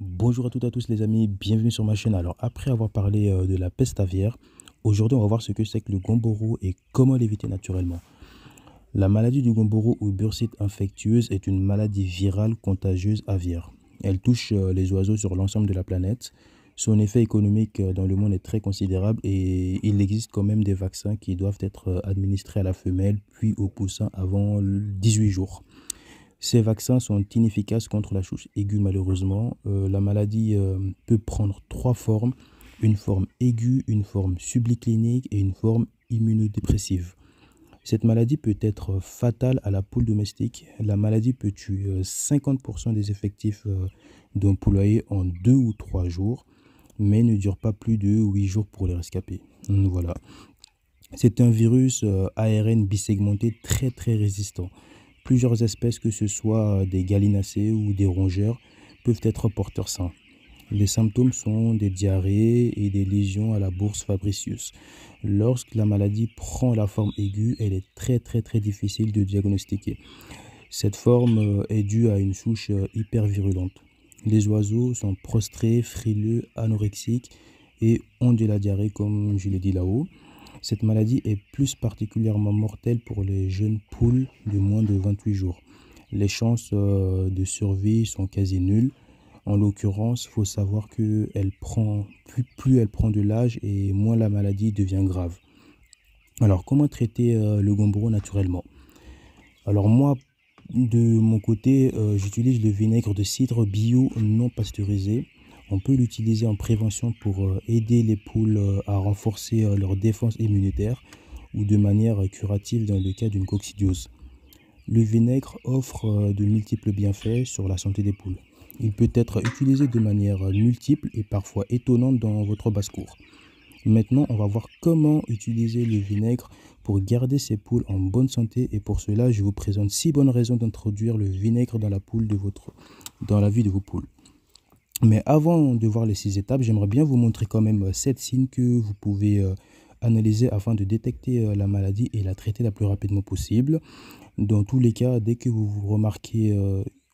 Bonjour à toutes et à tous les amis, bienvenue sur ma chaîne. Alors après avoir parlé de la peste aviaire, aujourd'hui on va voir ce que c'est que le Gumboro et comment l'éviter naturellement. La maladie du Gumboro ou bursite infectieuse est une maladie virale contagieuse aviaire. Elle touche les oiseaux sur l'ensemble de la planète. Son effet économique dans le monde est très considérable et il existe quand même des vaccins qui doivent être administrés à la femelle puis au poussin avant 18 jours. Ces vaccins sont inefficaces contre la souche aiguë malheureusement. La maladie peut prendre trois formes, une forme aiguë, une forme subclinique et une forme immunodépressive. Cette maladie peut être fatale à la poule domestique. La maladie peut tuer 50% des effectifs d'un poulailler en 2 ou 3 jours, mais ne dure pas plus de 8 jours pour les rescapés. Voilà. C'est un virus ARN bisegmenté très résistant. Plusieurs espèces, que ce soit des gallinacés ou des rongeurs, peuvent être porteurs sains. Les symptômes sont des diarrhées et des lésions à la bourse fabricius. Lorsque la maladie prend la forme aiguë, elle est très difficile de diagnostiquer. Cette forme est due à une souche hyper virulente. Les oiseaux sont prostrés, frileux, anorexiques et ont de la diarrhée comme je l'ai dit là-haut. Cette maladie est plus particulièrement mortelle pour les jeunes poules de moins de 28 jours. Les chances de survie sont quasi nulles. En l'occurrence, il faut savoir que plus elle prend de l'âge et moins la maladie devient grave. Alors, comment traiter le Gumboro naturellement? Alors moi, de mon côté, j'utilise le vinaigre de cidre bio non pasteurisé. On peut l'utiliser en prévention pour aider les poules à renforcer leur défense immunitaire ou de manière curative dans le cas d'une coccidiose. Le vinaigre offre de multiples bienfaits sur la santé des poules. Il peut être utilisé de manière multiple et parfois étonnante dans votre basse-cour. Maintenant, on va voir comment utiliser le vinaigre pour garder ces poules en bonne santé. Et pour cela, je vous présente 6 bonnes raisons d'introduire le vinaigre dans dans la vie de vos poules. Mais avant de voir les 6 étapes, j'aimerais bien vous montrer quand même 7 signes que vous pouvez analyser afin de détecter la maladie et la traiter la plus rapidement possible. Dans tous les cas, dès que vous remarquez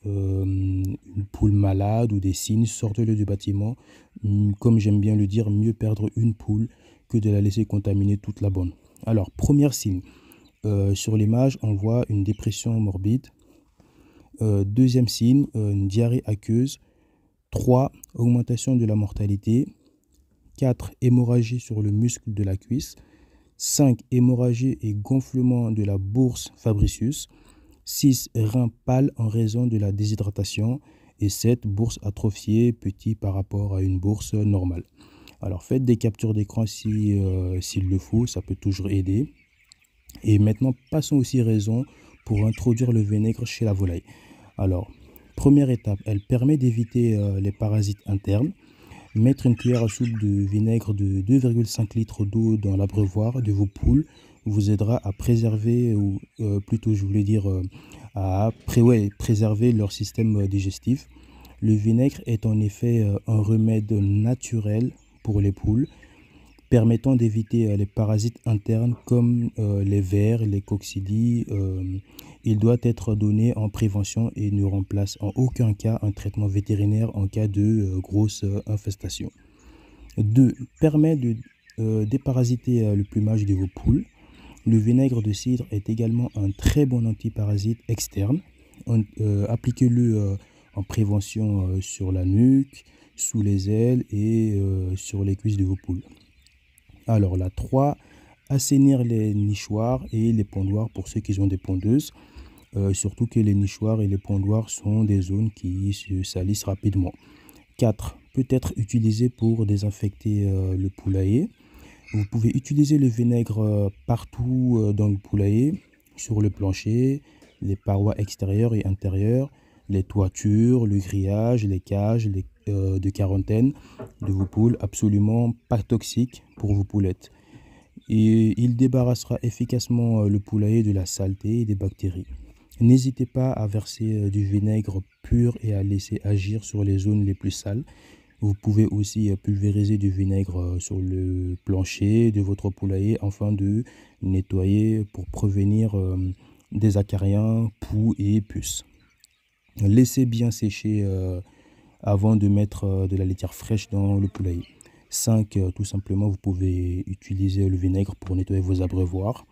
une poule malade ou des signes, sortez-le du bâtiment. Comme j'aime bien le dire, mieux perdre une poule que de la laisser contaminer toute la bonne. Alors, premier signe, sur l'image, on voit une dépression morbide. Deuxième signe, une diarrhée aqueuse. 3. Augmentation de la mortalité. 4. Hémorragie sur le muscle de la cuisse. 5. Hémorragie et gonflement de la bourse fabricius. 6. Rein pâle en raison de la déshydratation. Et 7. Bourse atrophiée, petit par rapport à une bourse normale. Alors faites des captures d'écran s'il le faut, ça peut toujours aider. Et maintenant, passons aux 6 raisons pour introduire le vinaigre chez la volaille. Alors, première étape, elle permet d'éviter les parasites internes. Mettre une cuillère à soupe de vinaigre de 2,5 litres d'eau dans l'abreuvoir de vos poules vous aidera à préserver, ou plutôt je voulais dire préserver leur système digestif. Le vinaigre est en effet un remède naturel pour les poules, permettant d'éviter les parasites internes comme les vers, les coccidies. Il doit être donné en prévention et ne remplace en aucun cas un traitement vétérinaire en cas de grosse infestation. 2. Permet de déparasiter le plumage de vos poules. Le vinaigre de cidre est également un très bon antiparasite externe. Appliquez-le en prévention sur la nuque, sous les ailes et sur les cuisses de vos poules. Alors la 3, assainir les nichoirs et les pondoirs pour ceux qui ont des pondeuses. Surtout que les nichoirs et les pondoirs sont des zones qui se salissent rapidement. 4. Peut être utilisé pour désinfecter le poulailler. Vous pouvez utiliser le vinaigre partout dans le poulailler, sur le plancher, les parois extérieures et intérieures, les toitures, le grillage, les cages de quarantaine de vos poules, absolument pas toxique pour vos poulettes. Et il débarrassera efficacement le poulailler de la saleté et des bactéries. N'hésitez pas à verser du vinaigre pur et à laisser agir sur les zones les plus sales. Vous pouvez aussi pulvériser du vinaigre sur le plancher de votre poulailler afin de nettoyer pour prévenir des acariens, poux et puces. Laissez bien sécher avant de mettre de la laitière fraîche dans le poulailler. 5. Tout simplement, vous pouvez utiliser le vinaigre pour nettoyer vos abreuvoirs.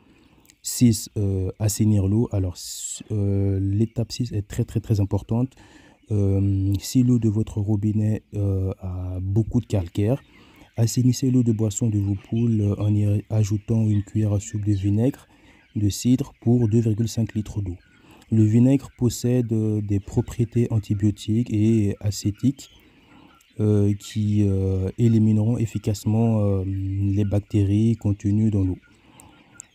6. Assainir l'eau. Alors, l'étape 6 est très importante. Si l'eau de votre robinet a beaucoup de calcaire, assainissez l'eau de boisson de vos poules en y ajoutant une cuillère à soupe de vinaigre de cidre pour 2,5 litres d'eau. Le vinaigre possède des propriétés antibiotiques et acétiques qui élimineront efficacement les bactéries contenues dans l'eau.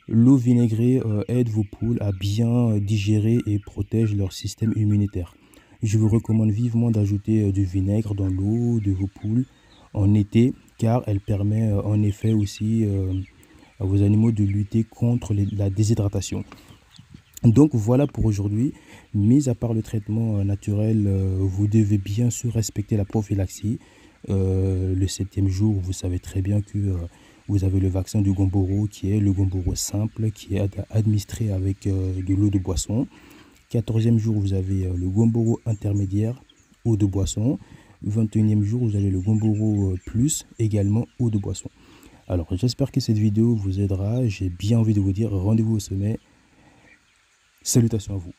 L'eau vinaigrée aide vos poules à bien digérer et protège leur système immunitaire. Je vous recommande vivement d'ajouter du vinaigre dans l'eau de vos poules en été, car elle permet en effet aussi à vos animaux de lutter contre la déshydratation. Donc voilà pour aujourd'hui. Mis à part le traitement naturel, vous devez bien sûr respecter la prophylaxie. Le 7e jour, vous savez très bien que vous avez le vaccin du Gumboro, qui est le Gumboro simple, qui est administré avec de l'eau de boisson. 14e jour, vous avez le Gumboro intermédiaire, eau de boisson. 21e jour, vous avez le Gumboro plus, également eau de boisson. Alors, j'espère que cette vidéo vous aidera. J'ai bien envie de vous dire rendez-vous au sommet. Salutations à vous.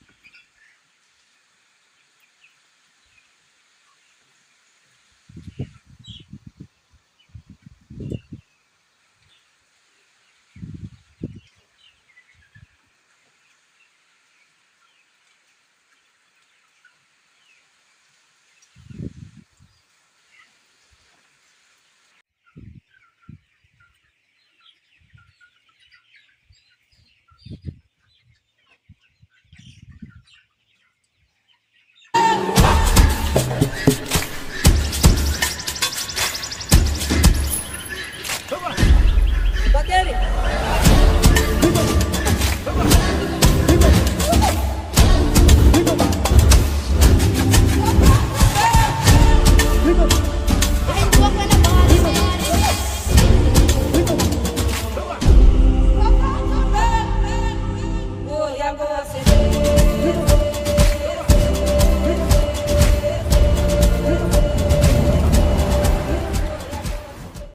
Bateri!